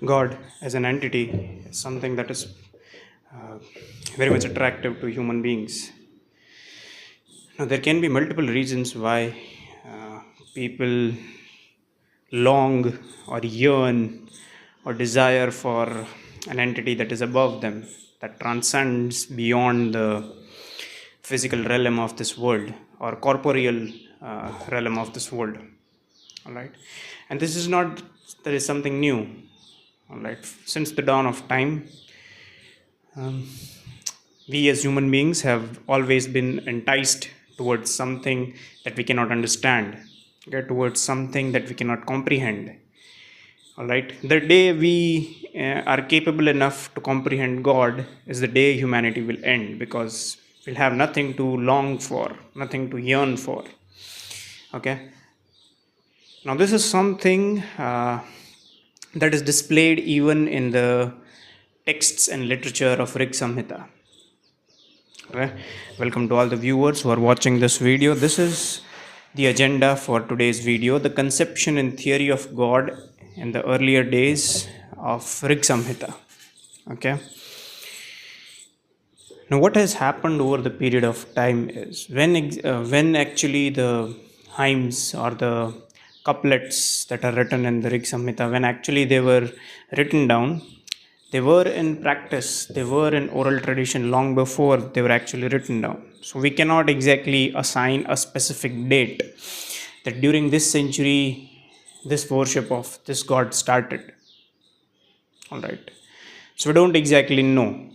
God as an entity is something that is uh, very much attractive to human beings. Now, there can be multiple reasons why people long or yearn or desire for an entity that is above them, that transcends beyond the physical realm of this world or corporeal realm of this world. All right, and this is not there is something new. All right, since the dawn of time, um, we as human beings have always been enticed towards something that we cannot understand, okay, towards something that we cannot comprehend. All right, the day we are capable enough to comprehend God is the day humanity will end, because we'll have nothing to long for, nothing to yearn for. Okay, now this is something that is displayed even in the texts and literature of Rig Samhita. Okay. Welcome to all the viewers who are watching this video. This is the agenda for today's video: the conception and theory of God in the earlier days of Rig Samhita. Okay. Now, what has happened over the period of time is when actually the hymns or the couplets that are written in the Rig Samhita, when actually they were written down, they were in practice, they were in oral tradition long before they were actually written down. So we cannot exactly assign a specific date that during this century this worship of this god started. All right. So we don't exactly know.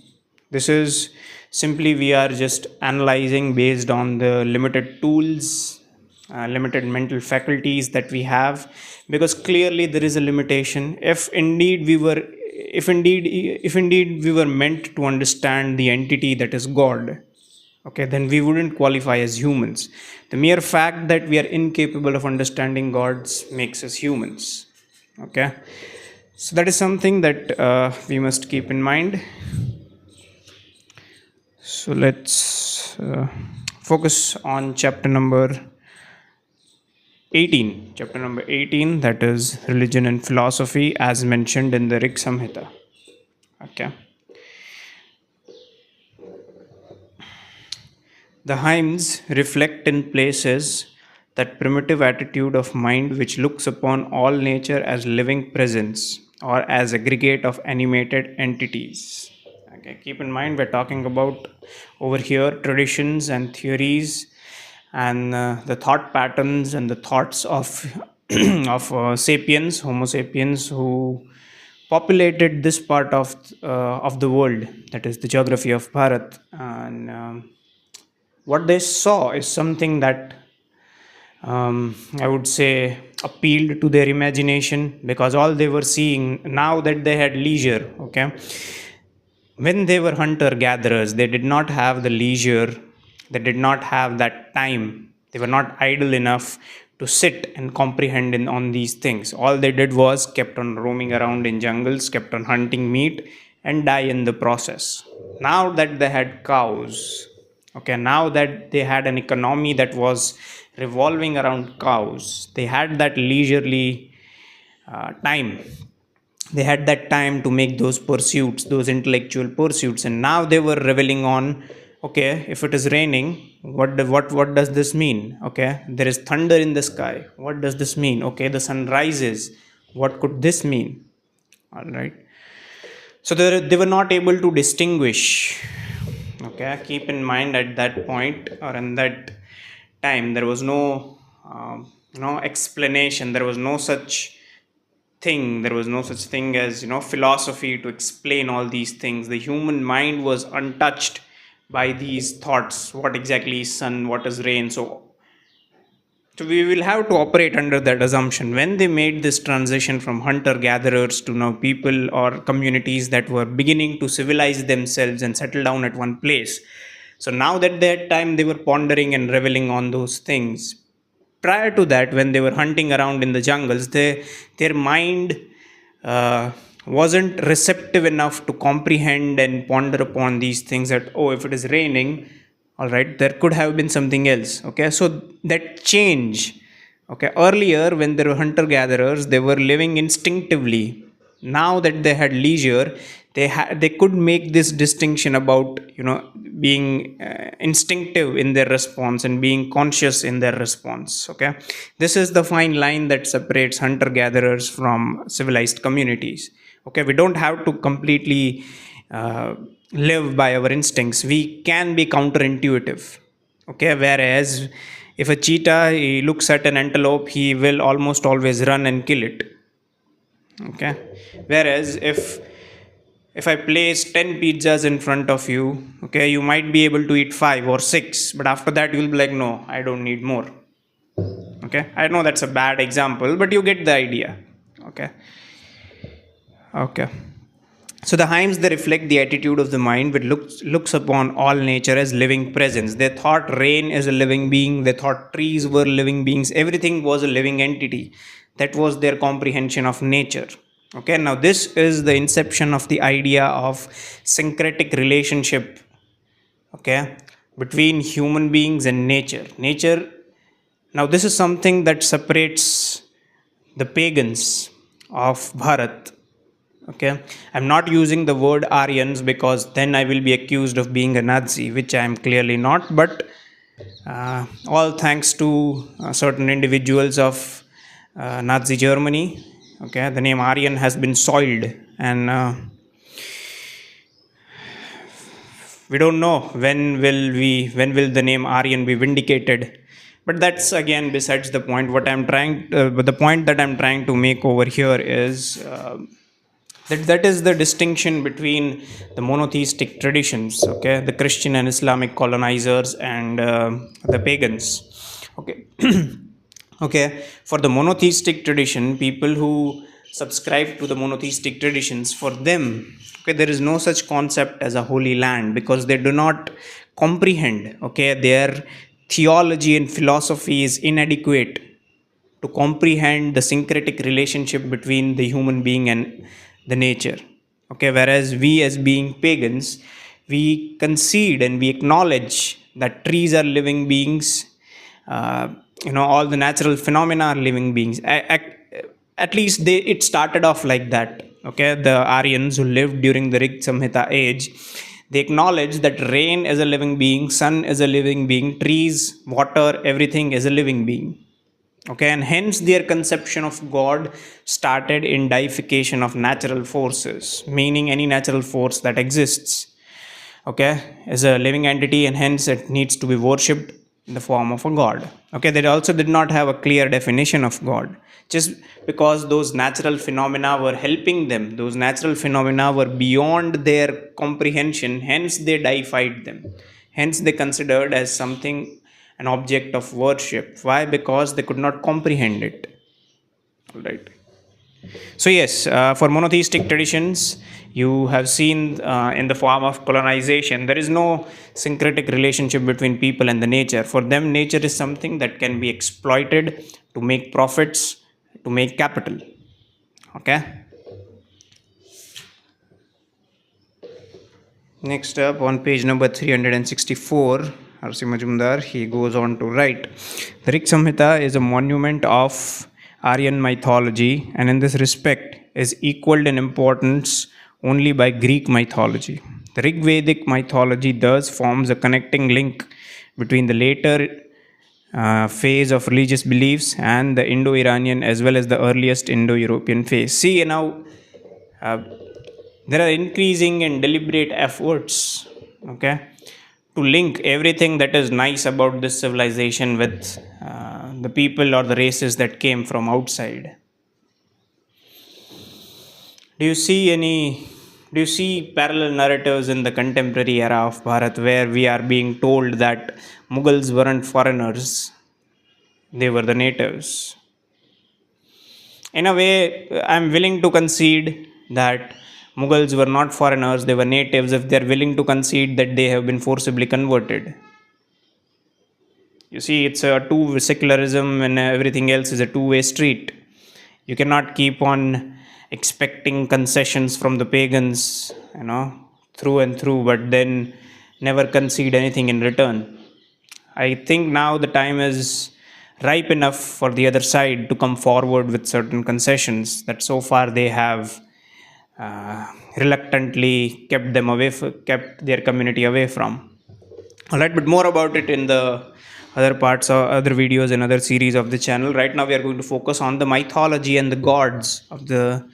This is simply we are just analyzing based on the limited tools, limited mental faculties that we have, because clearly there is a limitation. If indeed we were meant to understand the entity that is God, okay, then we wouldn't qualify as humans. The mere fact that we are incapable of understanding gods makes us humans. Okay, so that is something that we must keep in mind. So let's focus on chapter number 18. Chapter number 18, that is religion and philosophy, as mentioned in the Rig Samhita. Okay. The hymns reflect in places that primitive attitude of mind which looks upon all nature as living presence or as aggregate of animated entities. Okay, keep in mind we're talking about over here traditions and theories and the thought patterns and the thoughts of sapiens, Homo sapiens, who populated this part of the world, that is the geography of Bharat, and what they saw is something that I would say appealed to their imagination, because all they were seeing now that they had leisure. Okay, when they were hunter gatherers, they did not have the leisure, they did not have that time, they were not idle enough to sit and comprehend on these things. All they did was kept on roaming around in jungles, kept on hunting meat, and die in the process. Now that they had cows, okay, now that they had an economy that was revolving around cows, they had that leisurely time, they had that time to make those pursuits, those intellectual pursuits, and now they were reveling on, okay, if it is raining, what does this mean? Okay, there is thunder in the sky, what does this mean? Okay, the sun rises, what could this mean? All right, so they were not able to distinguish. Okay, keep in mind at that point or in that time there was no explanation, there was no such thing, there was no such thing as philosophy to explain all these things. The human mind was untouched by these thoughts, what exactly is sun, what is rain. So we will have to operate under that assumption. When they made this transition from hunter gatherers to now people or communities that were beginning to civilize themselves and settle down at one place, so now that they had time, they were pondering and reveling on those things. Prior to that, when they were hunting around in the jungles, their mind wasn't receptive enough to comprehend and ponder upon these things, that, oh, if it is raining, all right, there could have been something else. Okay, so that change. Okay, earlier when there were hunter gatherers, they were living instinctively. Now that they had leisure, they could make this distinction about, being instinctive in their response and being conscious in their response. Okay, this is the fine line that separates hunter gatherers from civilized communities. Okay, we don't have to completely live by our instincts. We can be counterintuitive. Okay, whereas if a cheetah, he looks at an antelope, he will almost always run and kill it. Okay, whereas if I place 10 pizzas in front of you, okay, you might be able to eat 5 or 6, but after that you'll be like, no, I don't need more. Okay, I know that's a bad example, but you get the idea. Okay. Okay. So the hymns, they reflect the attitude of the mind which looks upon all nature as living presence. They thought rain is a living being, they thought trees were living beings, everything was a living entity. That was their comprehension of nature. Okay, now this is the inception of the idea of syncretic relationship, okay, between human beings and nature. Nature, now this is something that separates the pagans of Bharat. Okay, I'm not using the word Aryans because then I will be accused of being a Nazi, which I am clearly not. But all thanks to certain individuals of Nazi Germany, okay, the name Aryan has been soiled, and we don't know when will the name Aryan be vindicated. But that's again besides the point. But the point that I'm trying to make over here is. That is the distinction between the monotheistic traditions, okay, the Christian and Islamic colonizers, and the pagans. Okay. Okay, for the monotheistic tradition, people who subscribe to the monotheistic traditions, for them, okay, there is no such concept as a holy land, because they do not comprehend, okay, their theology and philosophy is inadequate to comprehend the syncretic relationship between the human being and the nature. Okay, whereas we as being pagans, we concede and we acknowledge that trees are living beings, uh, all the natural phenomena are living beings. At least it started off like that. Okay, the Aryans who lived during the Rig Samhita age, they acknowledge that rain is a living being, sun is a living being, trees, water, everything is a living being. Okay, and hence their conception of God started in deification of natural forces, meaning any natural force that exists, okay, is a living entity, and hence it needs to be worshipped in the form of a god. Okay, they also did not have a clear definition of God, just because those natural phenomena were helping them, those natural phenomena were beyond their comprehension, hence they deified them, hence they considered as something, an object of worship. Why? Because they could not comprehend it. All right. So yes, for monotheistic traditions, you have seen in the form of colonization, there is no syncretic relationship between people and the nature. For them, nature is something that can be exploited to make profits, to make capital. Okay. Next up, on page number 364, R.C. Majumdar, he goes on to write, the Rig Samhita is a monument of Aryan mythology, and in this respect is equaled in importance only by Greek mythology. The Rig Vedic mythology thus forms a connecting link between the later phase of religious beliefs and the Indo-Iranian as well as the earliest Indo-European phase. See, now uh, there are increasing and deliberate efforts, okay, to link everything that is nice about this civilization with the people or the races that came from outside. Do you see any? Do you see parallel narratives in the contemporary era of Bharat where we are being told that Mughals weren't foreigners, they were the natives? In a way, I'm willing to concede that Mughals were not foreigners, they were natives, if they're willing to concede that they have been forcibly converted. You see, it's a two secularism, and everything else is a two-way street. You cannot keep on expecting concessions from the pagans, through and through, but then never concede anything in return. I think now the time is ripe enough for the other side to come forward with certain concessions that so far they have reluctantly kept their community away from. All right, but more about it in the other parts or other videos and other series of the channel. Right now, we are going to focus on the mythology and the gods of the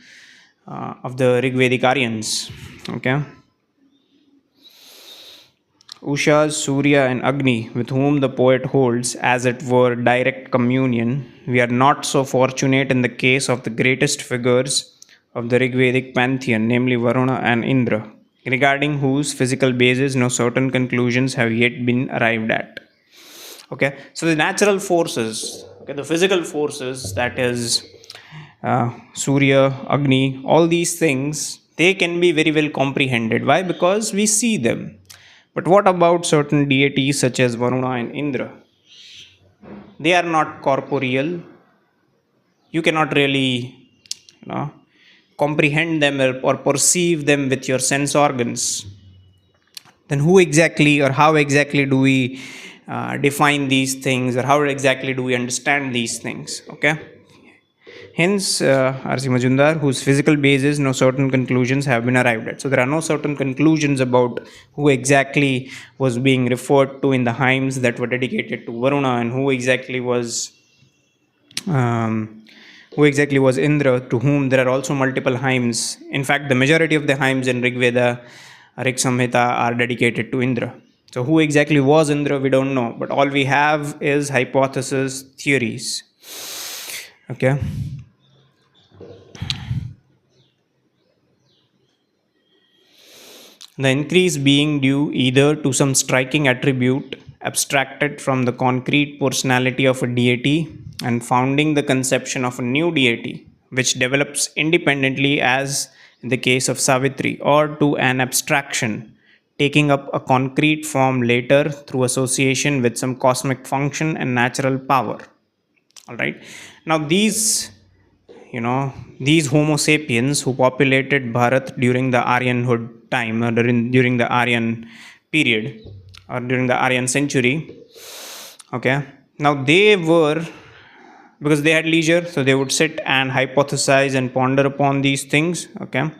Rigvedic Aryans. Okay, Ushas, Surya, and Agni, with whom the poet holds, as it were, direct communion. We are not so fortunate in the case of the greatest figures of the Rigvedic pantheon, namely Varuna and Indra, regarding whose physical basis no certain conclusions have yet been arrived at. Okay, so the natural forces, okay, the physical forces, that is Surya, Agni, all these things, they can be very well comprehended. Why? Because we see them. But what about certain deities such as Varuna and Indra? They are not corporeal. You cannot really, you know, comprehend them or perceive them with your sense organs. Then who exactly or how exactly do we define these things, or how exactly do we understand these things? Okay. Hence, R.C. Majumdar, whose physical basis no certain conclusions have been arrived at. So there are no certain conclusions about who exactly was being referred to in the hymns that were dedicated to Varuna, and um, who exactly was Indra, to whom there are also multiple hymns. In fact, the majority of the hymns in Rig Veda, Rig Samhita are dedicated to Indra. So who exactly was Indra, we don't know. But all we have is hypothesis theories. Okay. The increase being due either to some striking attribute abstracted from the concrete personality of a deity and founding the conception of a new deity, which develops independently, as in the case of Savitri, or to an abstraction taking up a concrete form later through association with some cosmic function and natural power. All right. Now, these Homo sapiens who populated Bharat during the Aryanhood time, or during the Aryan period, or during the Aryan century, okay, now they were, because they had leisure, so they would sit and hypothesize and ponder upon these things, okay.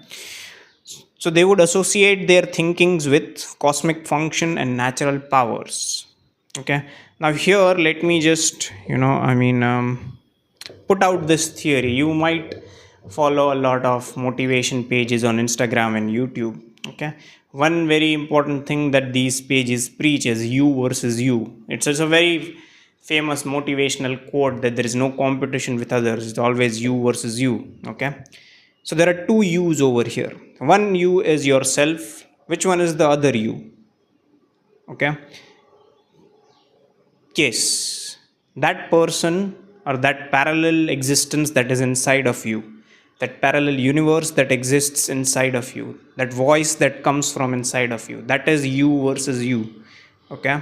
So they would associate their thinkings with cosmic function and natural powers, okay. Now here, let me just, put out this theory. You might follow a lot of motivation pages on Instagram and YouTube. Okay. One very important thing that these pages preach is you versus you. It's a very famous motivational quote that there is no competition with others. It's always you versus you. Okay. So there are two yous over here. One you is yourself. Which one is the other you? Okay. Yes, that person or that parallel existence that is inside of you, that parallel universe that exists inside of you, that voice that comes from inside of you, that is you versus you. Okay.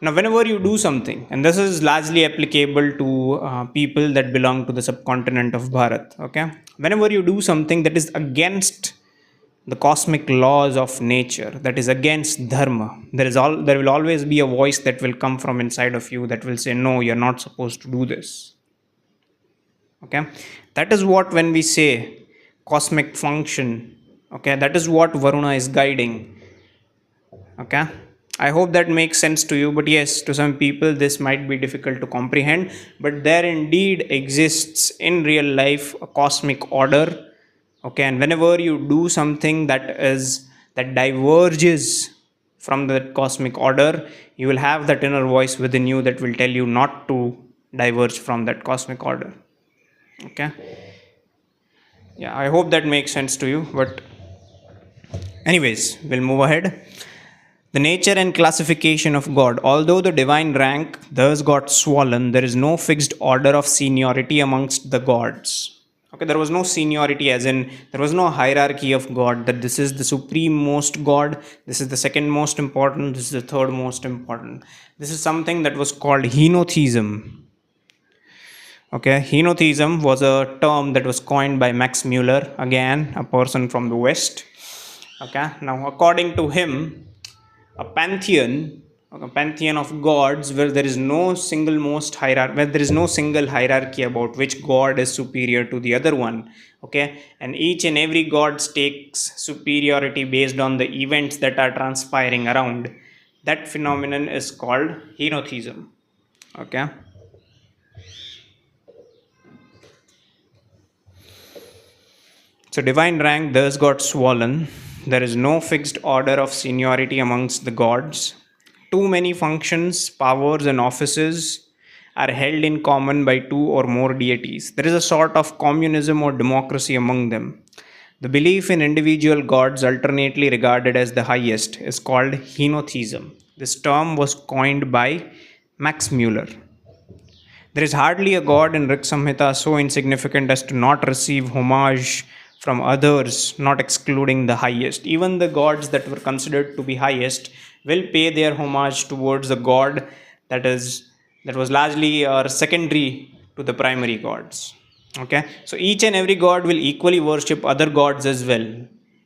Now, whenever you do something, and this is largely applicable to people that belong to the subcontinent of Bharat, okay, whenever you do something that is against the cosmic laws of nature, that is against dharma, there will always be a voice that will come from inside of you that will say, no, you're not supposed to do this. Okay, that is what, when we say cosmic function, okay, that is what Varuna is guiding. Okay, I hope that makes sense to you. But yes, to some people this might be difficult to comprehend, but there indeed exists in real life a cosmic order. Okay, and whenever you do something that diverges from the cosmic order, you will have that inner voice within you that will tell you not to diverge from that cosmic order. Okay, yeah, I hope that makes sense to you. But anyways, we'll move ahead. The nature and classification of God. Although the divine rank thus got swollen, there is no fixed order of seniority amongst the gods. Okay, there was no seniority, as in there was no hierarchy of God, that this is the supreme most God, this is the second most important, this is the third most important. This is something that was called henotheism. Okay, henotheism was a term that was coined by Max Muller, again a person from the West. Okay, now according to him, a pantheon, a pantheon of gods where there is no single most hierarchy, where there is no single hierarchy about which god is superior to the other one. Okay, and each and every god takes superiority based on the events that are transpiring around. That phenomenon is called henotheism. Okay. So divine rank thus got swollen. There is no fixed order of seniority amongst the gods. Too many functions, powers, and offices are held in common by two or more deities. There is a sort of communism or democracy among them. The belief in individual gods, alternately regarded as the highest, is called henotheism. This term was coined by Max Muller. There is hardly a god in Rig Samhita so insignificant as to not receive homage from others, not excluding the highest. Even the gods that were considered to be highest will pay their homage towards a god that was largely or secondary to the primary gods. Okay, so each and every god will equally worship other gods as well.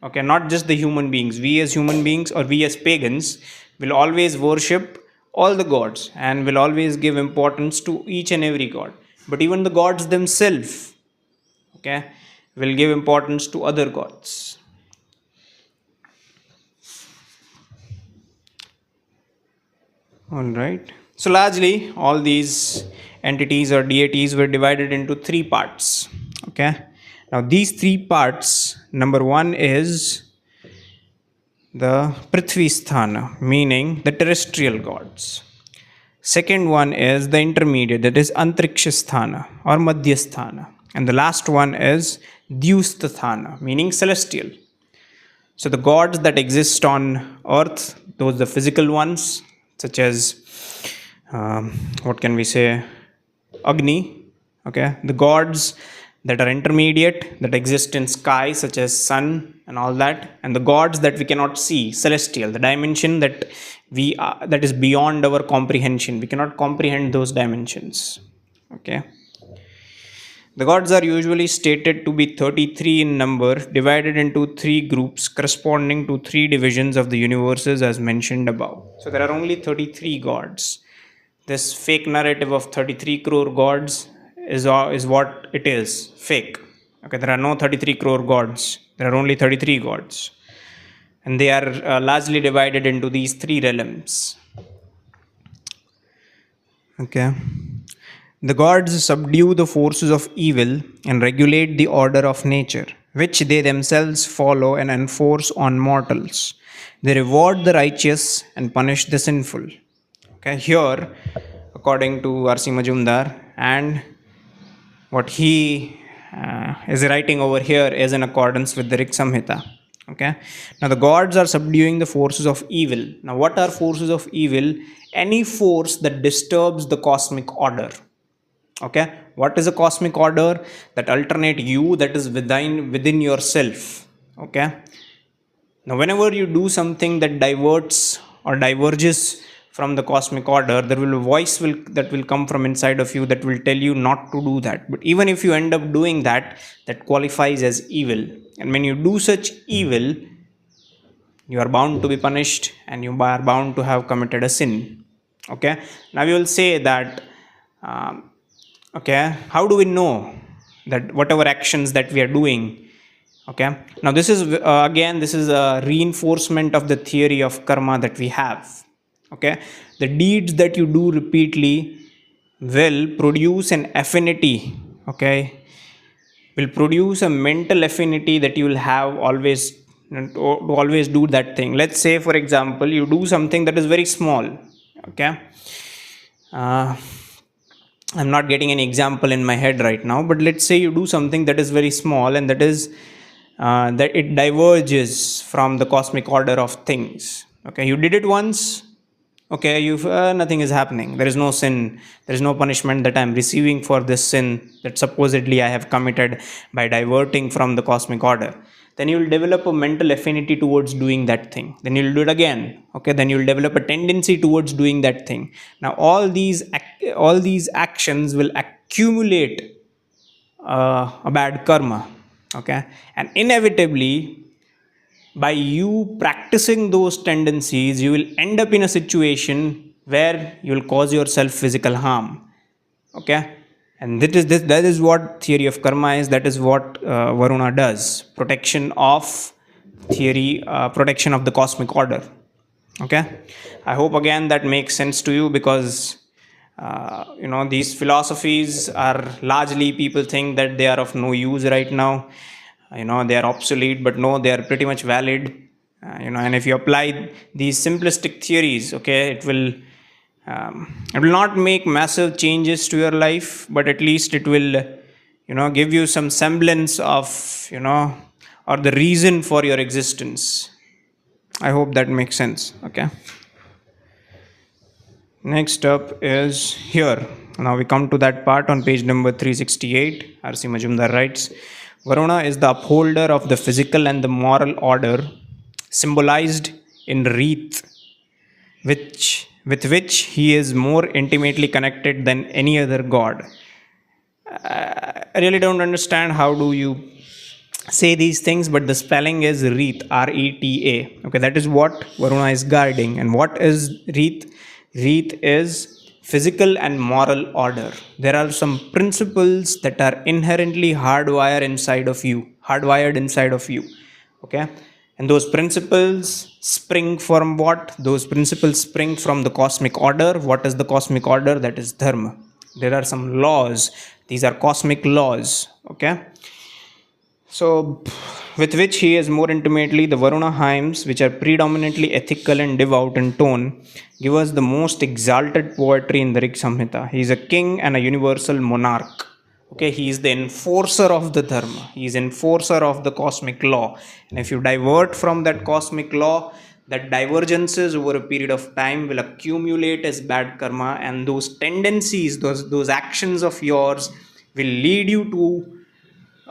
Okay, not just the human beings. We as human beings or we as pagans will always worship all the gods and will always give importance to each and every god. But even the gods themselves, okay, will give importance to other gods. All right. So largely all these entities or deities were divided into three parts. Okay. Now these three parts, number one is the Prithvi Sthana, meaning the terrestrial gods. Second one is the intermediate, that is Antriksha Sthana or Madhya Sthana. And the last one is Dyusthana, meaning celestial. So the gods that exist on earth, those the physical ones, such as what can we say, Agni. Okay, the gods that are intermediate, that exist in sky, such as sun and all that, and the gods that we cannot see, celestial, the dimension that that is beyond our comprehension. We cannot comprehend those dimensions. Okay. The gods are usually stated to be 33 in number, divided into three groups corresponding to three divisions of the universes as mentioned above. So there are only 33 gods. This fake narrative of 33 crore gods is what it is, fake. Okay, there are no 33 crore gods. There are only 33 gods. And they are largely divided into these three realms. Okay. The gods subdue the forces of evil and regulate the order of nature, which they themselves follow and enforce on mortals. They reward the righteous and punish the sinful. Okay, here, according to R.C. Majumdar, and what he is writing over here is in accordance with the Rig Samhita. Okay, now the gods are subduing the forces of evil. Now, what are forces of evil? Any force that disturbs the cosmic order. Okay, what is a cosmic order? That alternate you that is within yourself. Okay, now whenever you do something that diverts or diverges from the cosmic order, there will be a voice that will come from inside of you that will tell you not to do that. But even if you end up doing that, that qualifies as evil. And when you do such evil, you are bound to be punished and you are bound to have committed a sin. Okay, now you will say that okay, how do we know that whatever actions that we are doing? Okay, now this is again, this is a reinforcement of the theory of karma that we have. Okay, the deeds that you do repeatedly will produce an affinity. Okay, will produce a mental affinity that you will have always to always do that thing. Let's say, for example, you do something that is very small. Okay, I'm not getting an example in my head right now, but let's say you do something that is very small and that is that it diverges from the cosmic order of things. Okay, you did it once. Okay, you nothing is happening. There is no sin. There is no punishment that I am receiving for this sin that supposedly I have committed by diverting from the cosmic order. Then you will develop a mental affinity towards doing that thing. Then you will do it again. Okay, then you will develop a tendency towards doing that thing. Now all these actions will accumulate a bad karma. Okay, and inevitably, by you practicing those tendencies, you will end up in a situation where you'll cause yourself physical harm. Okay, and that is what theory of karma is. That is what Varuna does. Protection of the cosmic order. Okay, I hope again that makes sense to you, because these philosophies are largely, people think that they are of no use right now. They are obsolete, but no, they are pretty much valid. And if you apply these simplistic theories, okay, it will not make massive changes to your life, but at least it will give you some semblance of or the reason for your existence. I hope that makes sense. Okay, next up is here. Now we come to that part on page number 368. RC Majumdar writes, Varuna is the upholder of the physical and the moral order, symbolized in wreath, with which he is more intimately connected than any other god. I really don't understand how do you say these things, but the spelling is Reet, Reta. Okay, that is what Varuna is guarding. And what is Reet? Reet is physical and moral order. There are some principles that are inherently hardwired inside of you. Okay, and those principles spring from what? Those principles spring from the cosmic order. What is the cosmic order? That is dharma. There are some laws. These are cosmic laws. Okay, so, with which he is more intimately, the Varuna hymns, which are predominantly ethical and devout in tone, give us the most exalted poetry in the Rig Samhita. He is a king and a universal monarch. Okay, he is the enforcer of the dharma. He is enforcer of the cosmic law. And if you divert from that cosmic law, that divergences over a period of time will accumulate as bad karma, and those tendencies, those actions of yours will lead you to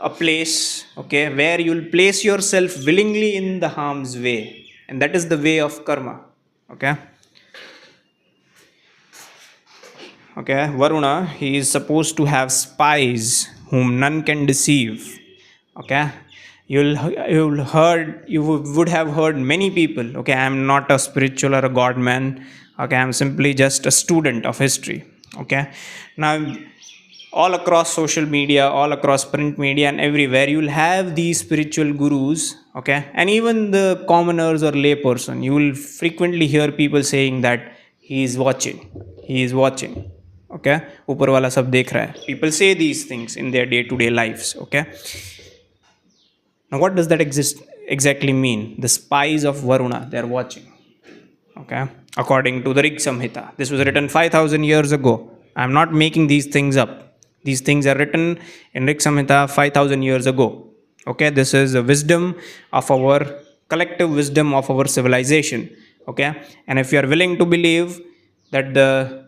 a place, okay, where you'll place yourself willingly in the harm's way, and that is the way of karma. Okay, Varuna, he is supposed to have spies whom none can deceive. Okay, you would have heard many people. Okay, I am not a spiritual or a god man. Okay, I am simply just a student of history. Okay, now all across social media, all across print media, and everywhere, you'll have these spiritual gurus. Okay, and even the commoners or layperson, you will frequently hear people saying that he is watching, he is watching. Okay, ऊपर वाला सब देख रहा है. People say these things in their day-to-day lives. Okay, now what does that exactly mean? The spies of Varuna, they are watching. Okay, according to the Rig Samhita, this was written 5,000 years ago. I am not making these things up. These things are written in Rig Samhita 5,000 years ago. Okay, this is a wisdom of our collective wisdom of our civilization. Okay, and if you are willing to believe that the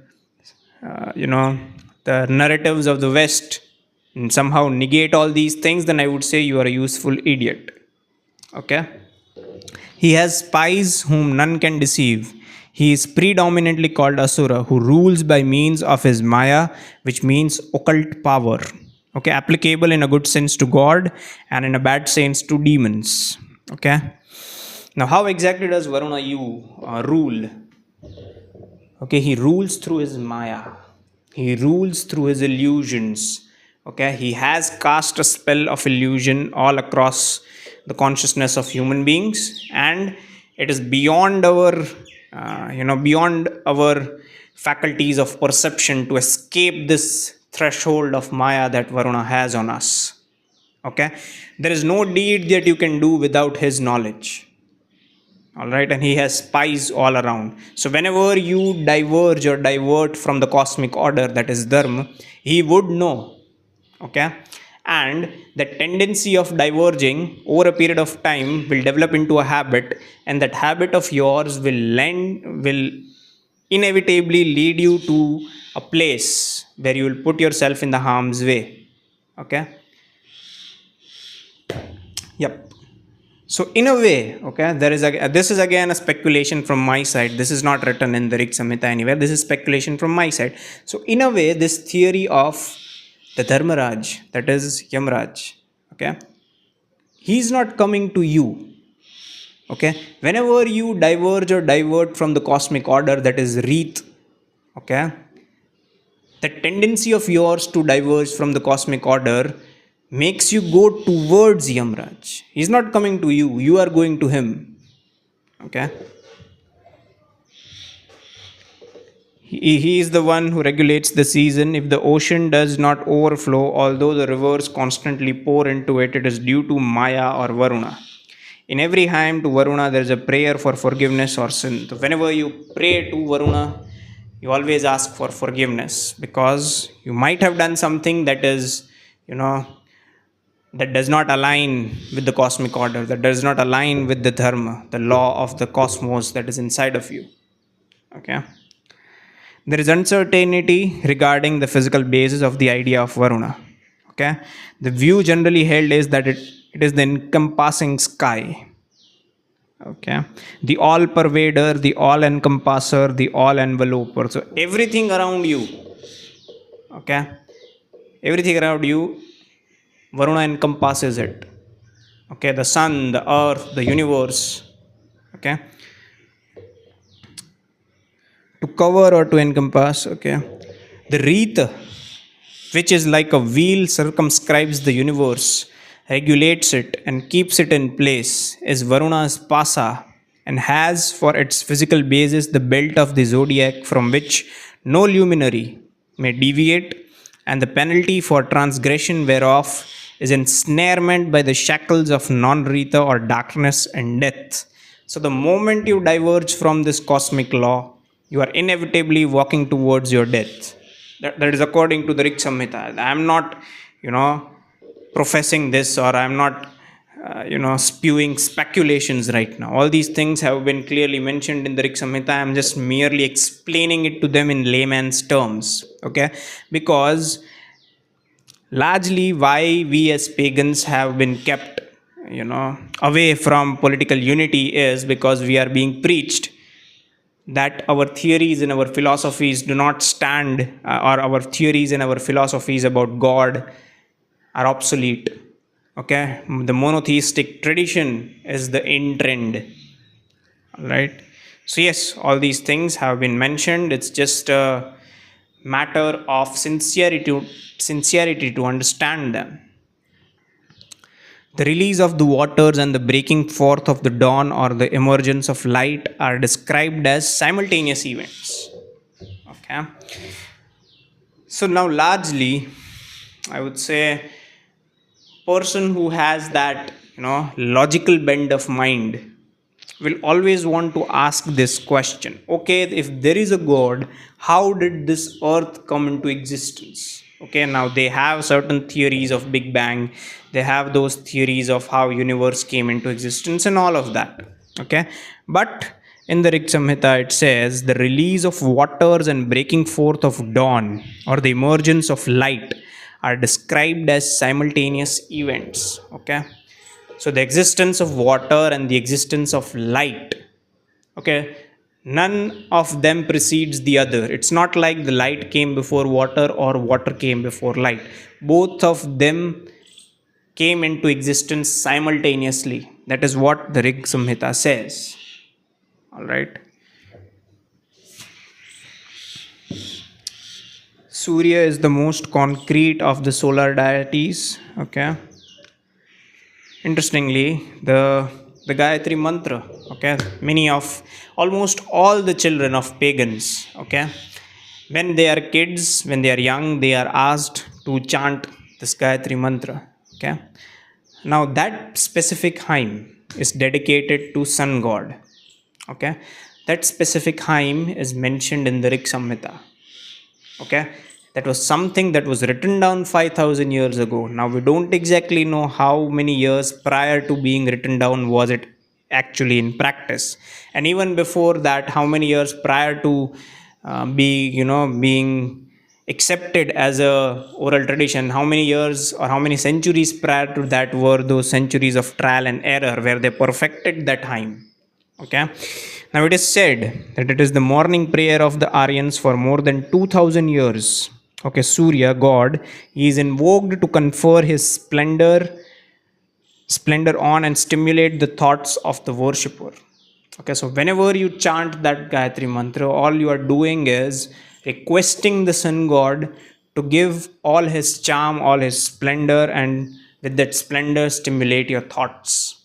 narratives of the West somehow negate all these things, then I would say you are a useful idiot. Okay, he has spies whom none can deceive. He is predominantly called Asura, who rules by means of his Maya, which means occult power. Okay, applicable in a good sense to God and in a bad sense to demons. Okay, now how exactly does Varuna rule? Okay, he rules through his Maya. He rules through his illusions. Okay, he has cast a spell of illusion all across the consciousness of human beings, and it is beyond our faculties of perception to escape this threshold of Maya that Varuna has on us. Okay, there is no deed that you can do without his knowledge. All right, and he has spies all around. So whenever you diverge or divert from the cosmic order, that is dharma, he would know. Okay, and the tendency of diverging over a period of time will develop into a habit, and that habit of yours will inevitably lead you to a place where you will put yourself in the harm's way. Okay, yep. So in a way, okay, this is again a speculation from my side. This is not written in the Rig Samhita anywhere. This is speculation from my side. So in a way, this theory of the Dharmaraj, that is Yamraj, okay, he's not coming to you. Okay, whenever you diverge or divert from the cosmic order, that is Reet, Okay, the tendency of yours to diverge from the cosmic order makes you go towards Yamraj. He's not coming to you, you are going to him. Okay, he is the one who regulates the season. If the ocean does not overflow, although the rivers constantly pour into it, it is due to Maya or Varuna. In every hymn to Varuna, there is a prayer for forgiveness or sin. So whenever you pray to Varuna, you always ask for forgiveness because you might have done something that is, you know, that does not align with the cosmic order, that does not align with the dharma, the law of the cosmos that is inside of you. Okay. There is uncertainty regarding the physical basis of the idea of Varuna. Okay. The view generally held is that it is the encompassing sky. Okay. The all pervader, the all encompasser, the all enveloper. So everything around you. Okay. Everything around you, Varuna encompasses it. Okay. The sun, the earth, the universe. Okay. To cover or to encompass. Okay. The wreath, which is like a wheel, circumscribes the universe, regulates it, and keeps it in place, is Varuna's pasa, and has for its physical basis the belt of the zodiac from which no luminary may deviate, and the penalty for transgression whereof is ensnarement by the shackles of non-retha or darkness and death. So the moment you diverge from this cosmic law, you are inevitably walking towards your death. That is according to the Rig Samhita. I am not, professing this, or I am not, spewing speculations right now. All these things have been clearly mentioned in the Rig Samhita. I am just merely explaining it to them in layman's terms. Okay, because largely why we as pagans have been kept, away from political unity is because we are being preached that our theories and our philosophies do not stand, or our theories and our philosophies about God are obsolete. Okay, the monotheistic tradition is the in trend. All right. So yes, all these things have been mentioned. It's just a matter of sincerity to understand them. The release of the waters and the breaking forth of the dawn or the emergence of light are described as simultaneous events. Okay. So now largely, I would say, person who has that, logical bend of mind will always want to ask this question. Okay, if there is a God, how did this earth come into existence? Okay, now they have certain theories of Big Bang, they have those theories of how universe came into existence and all of that. Okay, but in the Rig Samhita it says the release of waters and breaking forth of dawn or the emergence of light are described as simultaneous events. Okay, so the existence of water and the existence of light, okay, none of them precedes the other. It's not like the light came before water or water came before light. Both of them came into existence simultaneously. That is what the Rig Samhita says. All right. Surya is the most concrete of the solar deities. Okay. Interestingly, the Gayatri mantra, okay, many of almost all the children of pagans, okay, when they are kids, when they are young, they are asked to chant this Gayatri mantra. Okay, now that specific hymn is dedicated to sun god. Okay, that specific hymn is mentioned in the Rig Samhita. Okay, that was something that was written down 5000 years ago. Now we don't exactly know how many years prior to being written down was it actually in practice, and even before that, how many years prior to being accepted as a oral tradition, how many years or how many centuries prior to that were those centuries of trial and error where they perfected that hymn. Okay, now it is said that it is the morning prayer of the Aryans for more than 2000 years. Okay, Surya god, he is invoked to confer his splendor on and stimulate the thoughts of the worshipper. Okay, so whenever you chant that Gayatri mantra, all you are doing is requesting the sun god to give all his charm, all his splendor, and with that splendor, stimulate your thoughts.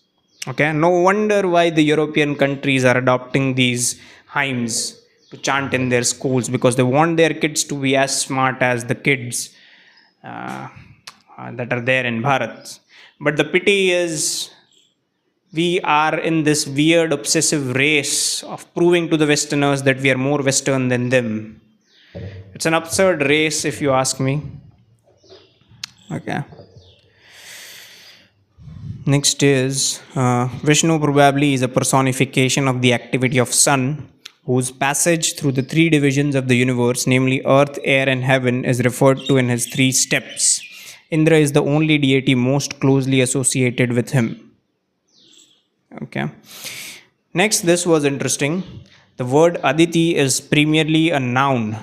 Okay, no wonder why the European countries are adopting these hymns to chant in their schools, because they want their kids to be as smart as the kids uh, that are there in Bharat. But the pity is, we are in this weird obsessive race of proving to the Westerners that we are more Western than them. It's an absurd race, if you ask me. Okay. Next is Vishnu probably is a personification of the activity of sun, whose passage through the three divisions of the universe, namely earth, air, and heaven, is referred to in his three steps. Indra is the only deity most closely associated with him. Okay. Next, this was interesting. The word Aditi is primarily a noun,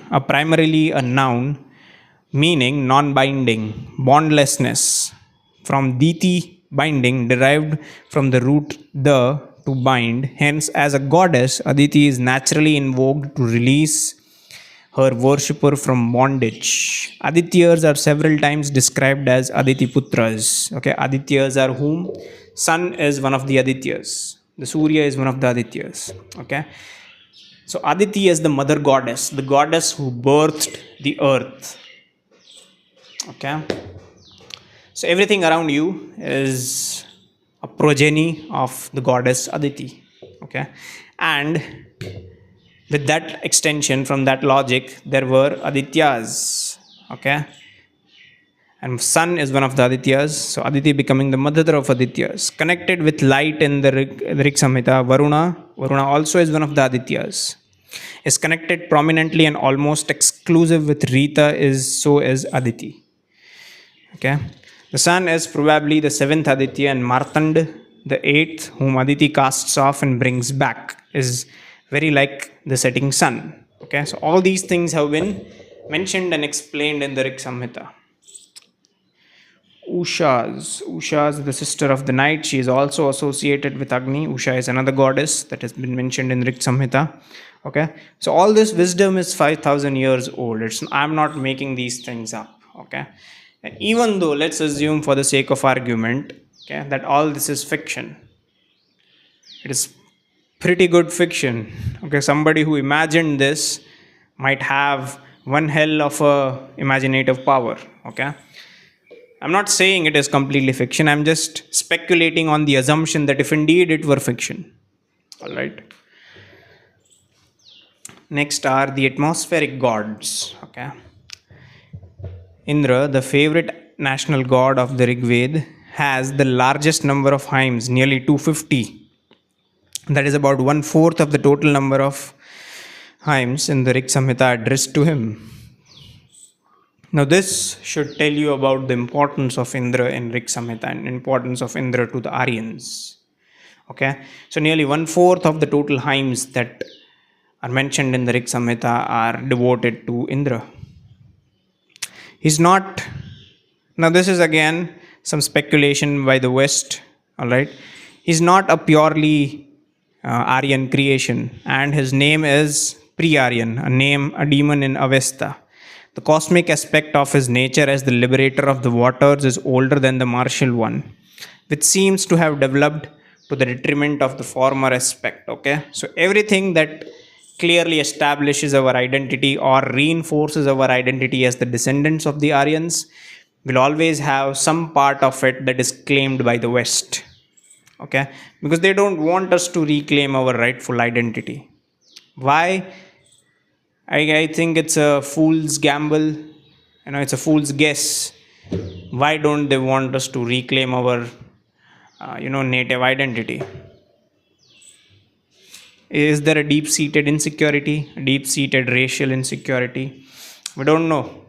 meaning non-binding, bondlessness. From Diti, binding, derived from the root the, to bind. Hence, as a goddess, Aditi is naturally invoked to release her worshipper from bondage. Adityas are several times described as Aditi Putras. Okay, Adityas are whom? Sun is one of the Adityas. The Surya is one of the Adityas. Okay, so Aditi is the mother goddess, the goddess who birthed the earth. Okay, so everything around you is a progeny of the goddess Aditi. Okay, and with that extension, from that logic, there were Adityas. Okay, and sun is one of the Adityas, so Aditi becoming the mother of Adityas. Connected with light in the Rig Samhita, Varuna also is one of the Adityas. Is connected prominently and almost exclusive with Rita, is Aditi. Okay, the sun is probably the seventh Aditya, and Martand, the eighth, whom Aditi casts off and brings back, is very like the setting sun. Okay, so all these things have been mentioned and explained in the Rig Samhita. Usha is the sister of the night. She is also associated with Agni. Usha is another goddess that has been mentioned in Rig Samhita. Okay, so all this wisdom is 5,000 years old. I'm not making these things up. Okay, and even though, let's assume for the sake of argument, okay, that all this is fiction, it is pretty good fiction. Okay, somebody who imagined this might have one hell of a imaginative power. Okay, I'm not saying it is completely fiction. I'm just speculating on the assumption that if indeed it were fiction. All right. Next are the atmospheric gods. Okay. Indra, the favorite national god of the Rig Veda, has the largest number of hymns, nearly 250. That is about one fourth of the total number of hymns in the Rig Samhita addressed to him. Now, this should tell you about the importance of Indra in Rig Samhita and importance of Indra to the Aryans. Okay, so nearly one fourth of the total hymns that are mentioned in the Rig Samhita are devoted to Indra. He's not. Now, this is again some speculation by the West. All right, he's not a purely Aryan creation, and his name is Pre-Aryan, a demon in Avesta. The cosmic aspect of his nature as the liberator of the waters is older than the martial one, which seems to have developed to the detriment of the former aspect. Okay, so everything that clearly establishes our identity or reinforces our identity as the descendants of the Aryans will always have some part of it that is claimed by the West. Okay, because they don't want us to reclaim our rightful identity. Why? I think it's a fool's gamble. It's a fool's guess. Why don't they want us to reclaim our, native identity? Is there a deep-seated insecurity, a deep-seated racial insecurity? We don't know.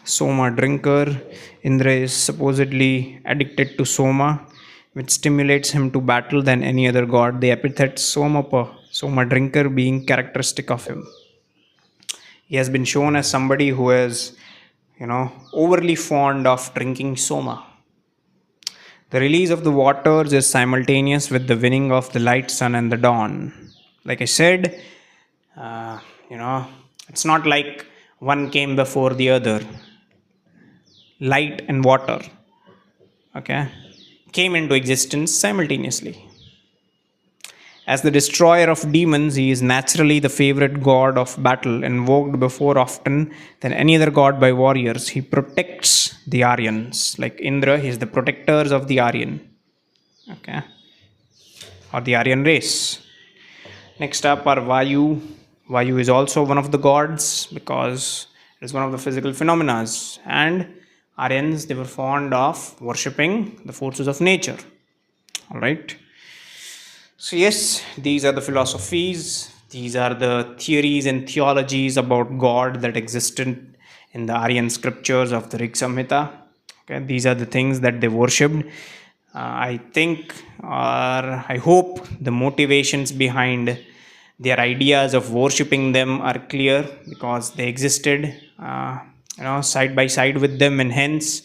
Soma drinker. Indra is supposedly addicted to Soma, which stimulates him to battle than any other god. The epithet Soma drinker, being characteristic of him. He has been shown as somebody who is, overly fond of drinking Soma. The release of the waters is simultaneous with the winning of the light, sun, and the dawn. Like I said, uh, you know, it's not like one came before the other. Light and water, okay, came into existence simultaneously. As the destroyer of demons, he is naturally the favorite god of battle, invoked before often than any other god by warriors. He protects the Aryans. Like Indra, he is the protectors of the Aryan, okay, or the Aryan race. Next up are Vayu. Vayu is also one of the gods because it is one of the physical phenomena. And Aryans, they were fond of worshipping the forces of nature. All right. So, yes, these are the philosophies, these are the theories and theologies about God that existed in the Aryan scriptures of the Rig Samhita. Okay, these are the things that they worshipped. I think, or I hope, the motivations behind their ideas of worshipping them are clear because they existed, side by side with them, and hence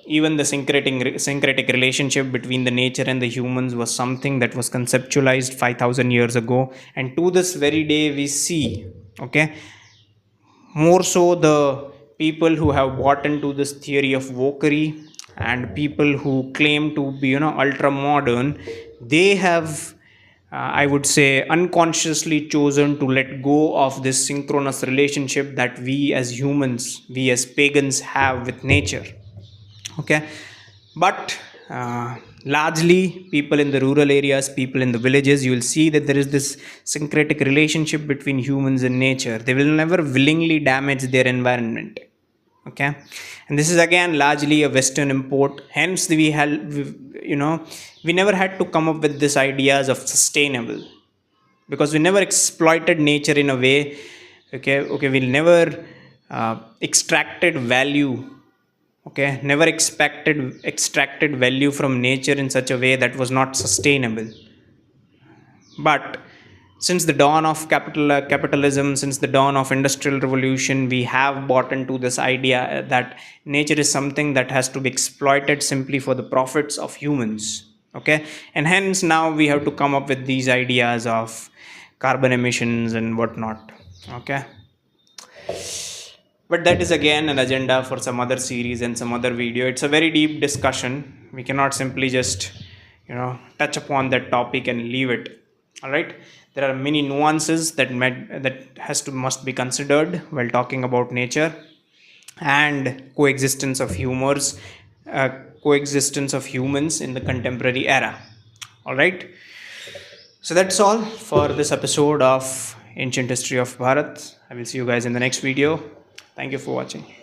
even the syncretic relationship between the nature and the humans was something that was conceptualized 5000 years ago, and to this very day we see, okay, more so the people who have bought into this theory of wokery and people who claim to be ultra modern, they have I would say unconsciously chosen to let go of this synchronous relationship that we as humans, we as pagans have with nature. Okay, but largely people in the rural areas, people in the villages, you will see that there is this syncretic relationship between humans and nature. They will never willingly damage their environment. Okay, and this is again largely a western import, hence we never had to come up with these ideas of sustainable, because we never exploited nature in a way. Okay, we'll never extracted value. Okay, never extracted value from nature in such a way that was not sustainable. But since the dawn of capitalism, since the dawn of industrial revolution, we have bought into this idea that nature is something that has to be exploited simply for the profits of humans. Okay, and hence now we have to come up with these ideas of carbon emissions and whatnot. Okay, but that is again an agenda for some other series and some other video. It's a very deep discussion. We cannot simply just touch upon that topic and leave it. All right, there are many nuances that must be considered while talking about nature and uh, coexistence of humans in the contemporary era. All right, so that's all for this episode of Ancient History of Bharat. I will see you guys in the next video. Thank you for watching.